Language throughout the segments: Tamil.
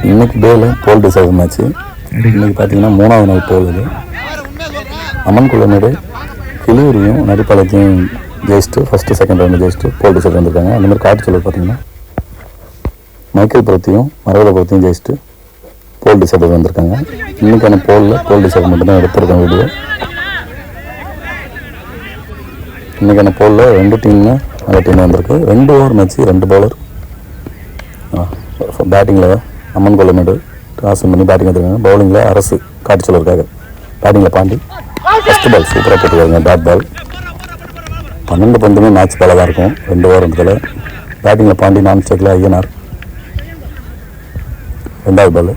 இன்னைக்கு டேல போல் டிசைட் மேட்ச். இன்னைக்கு பார்த்தீங்கன்னா 3வது நாள் போல். இது அம்மன் குளமேடு கிளியூரியும் நரிப்பாளையத்தையும் ஜெயிச்சுட்டு ஃபஸ்ட்டு செகண்ட் ரவுண்டு ஜெயிச்சுட்டு போல் டிசைட் வந்திருக்காங்க. அந்த மாதிரி காட்டுச்சொல்லர் பார்த்தீங்கன்னா மைக்கேல்புரத்தையும் மரவலபுரத்தையும் ஜெயிச்சுட்டு போல் டிசைட் வந்திருக்காங்க. இன்னைக்கான போல் டிசைட் மட்டும்தான் எடுத்திருக்கேன் வீடியோ. இன்றைக்கான போலில் 2 டீமுமே நல்ல டீம் வந்திருக்கு. 2 ஓவர் மேட்ச்சு 2 பவுலர் பேட்டிங்கில் அம்மன் கொல்லமேடு டாஸ் பண்ணி பேட்டிங் எடுத்துருக்காங்க. பவுலிங்கில் அரசு காட்டுச்சொல்லருக்காக. பேட்டிங்கில் பாண்டி ஃபஸ்ட்டு பால் சூப்பராக போட்டுருக்காங்க. டாட் பால் 12 பந்துமே மேட்ச் பாலாக தான் இருக்கும் 2 ஓவர்ன்றதில். பேட்டிங்கில் பாண்டி நான் ஸ்டேக்கில் ஐயனார் 2வது பால்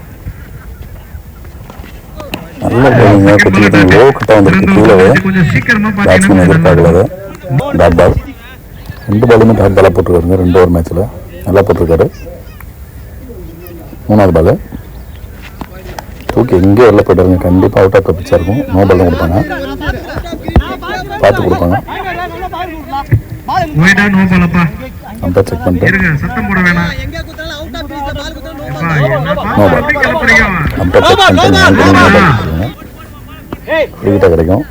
நல்ல பவுலிங்க. கொஞ்சம் லோ கட்டாக வந்துருக்கு. கீழே பேட்ஸ்மேன் எதிர்பார்க்கல. டாட் பால் 2 பாலுமே டாட் பாலாக போட்டிருக்காருங்க 2 ஓவர் மேட்ச்சில் நல்லா போட்டிருக்காரு. 3வது பால் தூக்கி எங்கேயோ வெளில போய்ட்டாருங்க. கண்டிப்பாக அவுட் ஆஃப் த பிச்சாக இருக்கும். நோ பால் தான் கொடுப்பாங்க, பார்த்து கொடுப்பாங்க. அம்பேர் செக் பண்ணிட்டு நோ பால். அம்பேர் செக் பண்ணிட்டு ஃப்ரீகிட்ட கிடைக்கும்.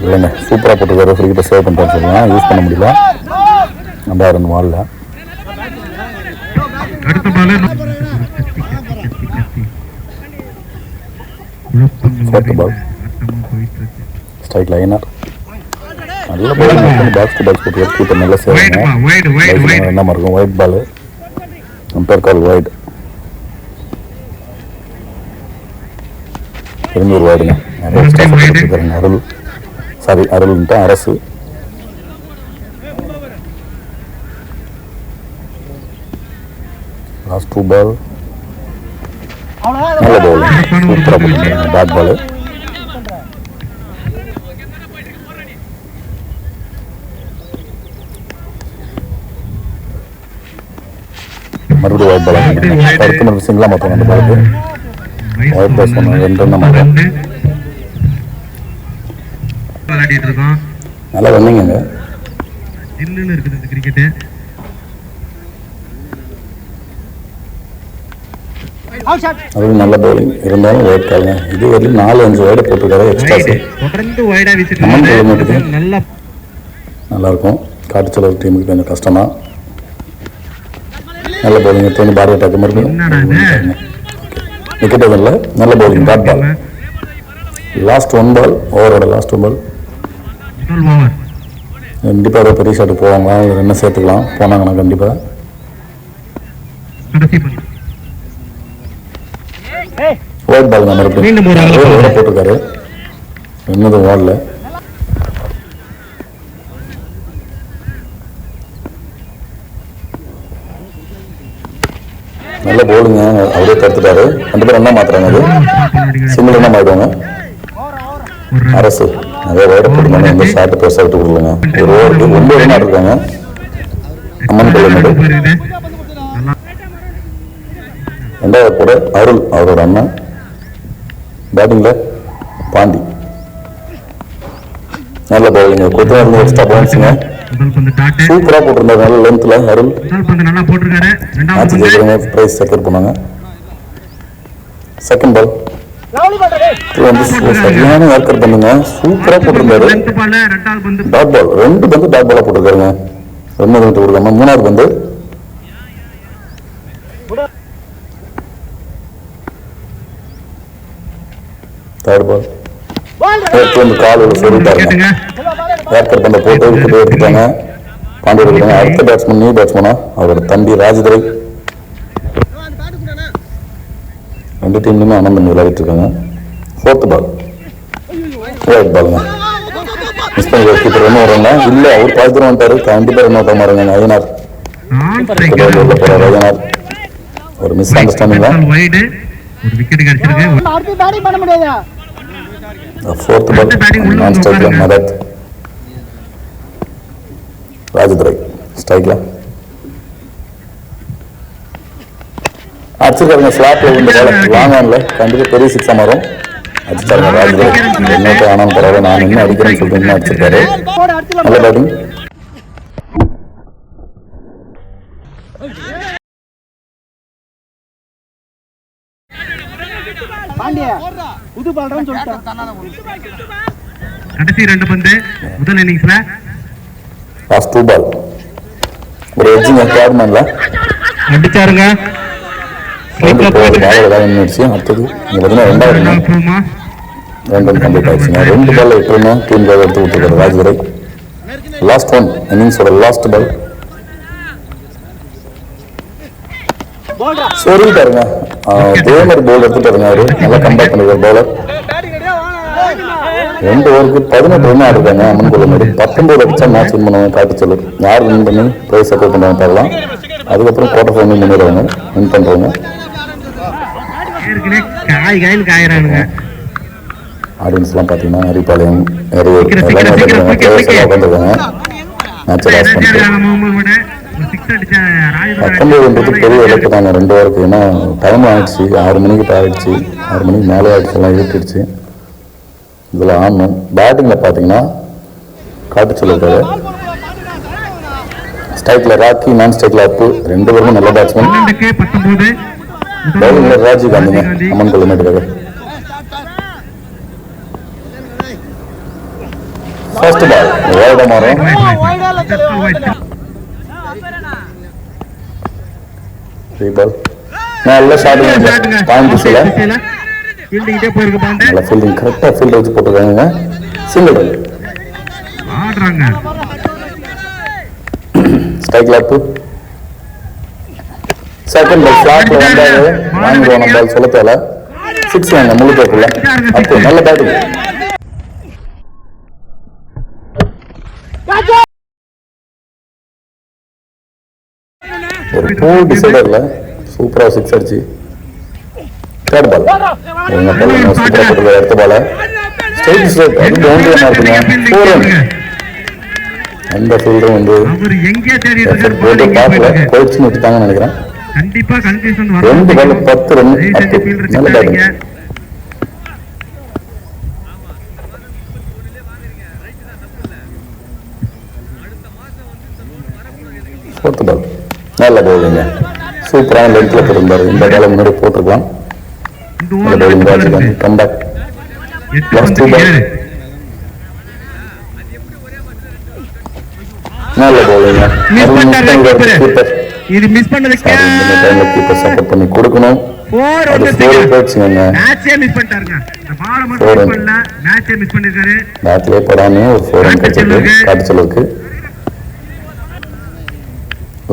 இல்லைங்க சூப்பராக போட்டுருக்காரு. ஃப்ரீகிட்ட சேவ் பண்ணிட்டு சொல்லலாம். யூஸ் பண்ண முடியல. நம்ம 2 பால்ல ஃபோர்த் பால் ஸ்ட்ரைக் லைனர் நல்ல பால். பாக்ஸ் டு பாக்ஸ் போட்டு கீப்பர் நல்லா சேருங்க. என்ன இருக்கும் ஒயிட் பால். அம்பேர் கால் ஒயிட். திரும்பூர் வார்டுங்க. நிறைய ஸ்டாஃப் கொடுத்துருக்காருங்க. அருள்ன்ட்டு அரசு. லாஸ்ட் 2 பால் நல்ல பால். சூப்பராக போட்டுருக்காங்க. Dot ball. மறுபடியும் ஒயிட் பால். கருத்து மறுபடியும் சிங்கிளாக மாற்றுவாங்க அந்த பாலுக்கு. ஒயிட் பாஸ் பண்ணுவாங்க. 2 ரன் மாறும். நல்லா ரன்னிங்க. அது நல்ல பவுலிங் இருந்தாலும் ஒயிட் காலுங்க. இது வரையும் 4-5 ஒயிட போட்டிருக்காரு. எக்ஸ்ட்ராஸ் அம்மன் கிலோமீட்டருக்கு நல்லா இருக்கும். காட்டுச்சொல்லர் டீமுக்கு கொஞ்சம் கஷ்டம் தான். நல்ல பவுலிங் எடுத்து பாரதி அட்டாக்கு மறுபடியும் விக்கெட் இல்லை. நல்ல பவுலிங் டாட் பால். லாஸ்ட் 1 பால் ஓவரோட லாஸ்ட் 1 பால். கண்டிப்பாக ஒரு பெரிய ஷாட்டு போவாங்க. என்ன சேர்த்துக்கலாம் போனாங்கன்னா கண்டிப்பாக. ஒயிட் பால் தான் மறுபடியும் போட்டிருக்காரு. இன்னதும் ஓடல. நல்ல போலிங்க. அப்படியே தடுத்துட்டாரு. 2 பேர் என்ன மாத்துறாங்க. அது சிங்கிள் என்ன மாறிடுவாங்க. அரசு நிறைய ஓட போட்டுருந்தாங்க. எந்த ஷார்ட் பெருசாக விட்டு கொடுக்கலங்க. ஒரு ஓவருக்கு 9 ரன் ஆடிருக்காங்க. அம்மன் கொல்லமேடு 2வது போட அருள் அவரோட அண்ணன். பேட்டிங்கில் பாண்டி நல்ல பவுலிங்க. கொத்தனார் எக்ஸ்ட்ரா பவுன்ஸுங்க. சூப்பராக போட்டிருந்தாரு. நல்ல லென்த்தில் அருள் மேட்ச் ஜெயிக்கிறவங்க ப்ரைஸ் செக்யூர் பண்ணாங்க. செகண்ட் பால் சரியான ஒர்க்கர் பண்ணுங்க. சூப்பராக போட்டிருந்தாரு. டாட் பால் 2 பந்து டாட் பாலாக போட்டிருக்காருங்க. 2 பந்து கொடுக்காம 3வது பந்து தேர்ட் பால் வந்து கால் சொல்லிட்டாருங்க. ஏர்கர் பந்த போட்டு விட்டு எடுத்துட்டாங்க. பாண்டியர் இருக்காங்க. அடுத்த பேட்ஸ்மேன் நியூ பேட்ஸ்மேனா அவரோட தம்பி ராஜதுரை. 2 டீம்லையுமே அண்ணன் தம்பி விளையாடிட்டு இருக்காங்க. 4th பால் ஒயிட் பாலுங்க. மிஸ் பண்ணி கீப்பர் ஒன்றும் வராங்க. இல்லை அவர் பார்த்துட்டு வந்துட்டாரு. கண்டிப்பாக ரன் அவுட் மாறுங்க. ஐயனார் உள்ள போறாரு. ஐயனார் ஒரு மிஸ் அண்டர்ஸ்டாண்டிங் தான். 4th பால் நான் ஸ்ட்ரைக்ல மதத் ராஜதுரை ஸ்ட்ரைக்ல அடிச்சிருக்காருங்க. ஸ்லாப்ல இந்த பால் லாங் ஆன்ல கண்டிப்பாக பெரிய 6 மாறும். அடிச்சாருங்க ராஜதுரை. என்னோட ஆனாலும் பரவாயில்ல, நான் இன்னும் அடிக்கிறேன்னு சொல்லிட்டு இன்னும் அடிச்சிருக்காரு. நல்ல பேட்டிங். கடைசி 2 பந்து முதல் இன்னிங்ஸ்ல லாஸ்ட் 2 பால் ஒரு எட்ஜிங் கேட்மேன்ல அடிச்சாருங்க. அடுத்தது ரெண்டாவது ரன் கம்ப்ளீட் ஆயிடுச்சுங்க. 2 பால் விட்டுருந்தோம். டீம் பால் எடுத்து விட்டுருக்காரு ராஜ்துரை. லாஸ்ட் ஒன் இன்னிங்ஸோட லாஸ்ட் பால் சொல்லிட்டாருங்க. அதே மாதிரி பவுல் எடுத்துட்டாருங்க. அவரு நல்லா கம்பேக் பண்ணிருக்காரு பவுலர். 2 ஓவருக்கு 18 ரன் ஆடுறாங்க. அம்மன் கோல் மாதிரி 19 அடிச்சா மேட்ச் வின் பண்ணுவாங்க. காட்டு சொல்லு யார் வின் பண்ணி பிரைஸ் சப்போர்ட் பண்ணுவாங்க தரலாம். அதுக்கப்புறம் குவார்டர் ஃபைனல் பண்ணிடுவாங்க வின் பண்றவங்க. ஆடியன்ஸ்லாம் பார்த்தீங்கன்னா ஹரிபாளையம் உட்காந்துருக்காங்க. மேட்சை லாஸ் பண்ணிட்டு 19 பெரிய இழப்பு தாங்க 2 ஓவருக்கு. ஏன்னா டைம் ஆயிடுச்சு. 6 மணிக்கிட்ட ஆயிடுச்சு. 6 மணிக்கு மேலே ஆயிடுச்சு. எல்லாம் இருட்டுடுச்சு. இதில் ஆடணும். பேட்டிங்கில் பார்த்தீங்கன்னா காட்டு சொல்லிருக்காரு. ஸ்ட்ரைக்கில் ராக்கி, நான் ஸ்ட்ரைக்கில் அப்பு. 2 பேருமே நல்ல பேட்ஸ்மேன். பவுலிங்கில் ராஜீவ் காந்திங்க அம்மன் கோல் மேட்டுக்காக. ஃபர்ஸ்ட் பால் வைட மாறும். நல்ல ஷாட் பாயிண்ட் திசையில நல்ல ஃபீல்டிங் கரெக்டா ஃபீல்ட் வச்சு போட்டுருக்காங்க. சிங்கிள் ரன் ஆடுறாங்க. ஸ்ட்ரைக்ல அப் செகண்ட் பால் ஃபிளாட்ல வந்தாரு. வாங்கிடுவோம் நம்ம பால் சொல்ல தேவை. 6 வாங்க முழு பேக்குள்ள. அப்போ நல்ல பேட்டிங். ஒரு போல் டிசைடர்ல சூப்பரா 6 அடிச்சு தேர்ட் பால் எங்க பால் சூப்பரா போட்டு எடுத்த பால் ஸ்ட்ரைட் ஸ்ட்ரைட் அது பவுண்டரி இருக்குங்க. 4 ரன். அந்த ஃபீல்டர் வந்து எஃபர்ட் போட்டு பார்க்கல கோச்சிங் விட்டுட்டாங்கன்னு நினைக்கிறேன். கண்டிப்பா கன்ஃபியூஷன் 2 பால் 10 ரன். நல்ல பேட்டிங். ஃபோர்த் பால் நல்ல பவுலிங்க. சூப்பரான லென்த்ல போட்டிருந்தாரு. இந்த பால முன்னாடி போட்டிருக்கலாம். நல்ல பவுலிங் ராஜ்காந்த். கம்பேக். லாஸ்ட் 2 பால் நல்ல பவுலிங்க. இது மிஸ் பண்ணது கீப்பர் சப்போர்ட் பண்ணி கொடுக்கணும். அது 4 போச்சுங்க. மேட்சே மிஸ் பண்ணிட்டாருங்க. இந்த பால மட்டும் மிஸ் பண்ணல. மேட்சே மிஸ் பண்ணிருக்காரு. பேட்லயே போடாம ஒரு 4 ரன் கிடைச்சிருக்கு காட்டுச்சலுக்கு.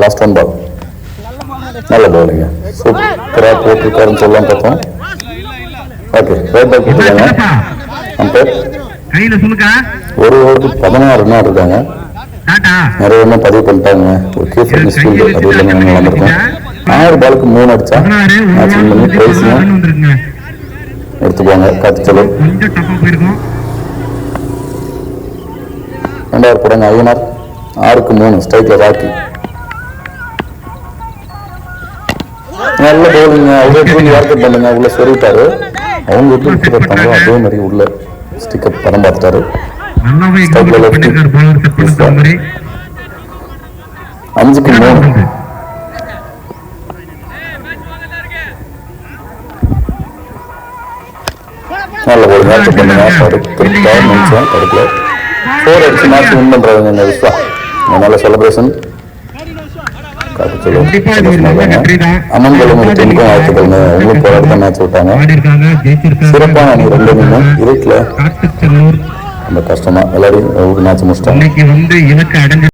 லாஸ்ட் 1 பால் நல்ல பவுலிங்க. சூப்பரா போட்டிருக்காருன்னு சொல்லலாம் பார்த்தோம். ஓகே ரைட் பால் போட்டுருக்காங்க. அம்பேர் கையில சொல்லுங்க. ஒரு ஓவருக்கு 16 ரன் இருக்காங்க. நிறைய ரன் பதிவு பண்ணிட்டாங்க. ஒரு கீப்பர் மிஸ் ஃபீல்டு அது இல்லாம நடந்திருக்கும். 6 பாலுக்கு 3 அடிச்சா மேட்ச் வின் பண்ணி பிரைஸையும் எடுத்துக்குவாங்க. காத்துச்சலு 2 போடுறாங்க. ஐயனார் 6க்கு 3 ஸ்ட்ரைக்ல ராக்கி. நல்ல பவுலிங்க. அவரே திரும்பி வார்க்கெட் பண்ணுங்க. உள்ள சொருவிட்டாரு. அவங்க எப்படி விட்டு பார்த்தாங்களோ அதே மாதிரி உள்ள ஸ்டிக்கப் படம் பார்த்துட்டாரு. 5க்கு 3 நல்ல ஒரு மேட்ச் பண்ணுங்க. நிமிஷம் தடுக்கல 4 அடிச்சு மேட்ச் வின் பண்றாங்க. விஸ்வா நல்ல செலிப்ரேஷன். அம்மன் கோலம் டீமுக்கும் வாழ்த்துக்கள். அவங்களும் போராடி தான் மேட்ச் விட்டாங்க. சிறப்பான அணி 2 அணியும் இருட்டுல ரொம்ப கஷ்டமா எல்லாரையும் மேட்ச் முடிச்சிட்டாங்க.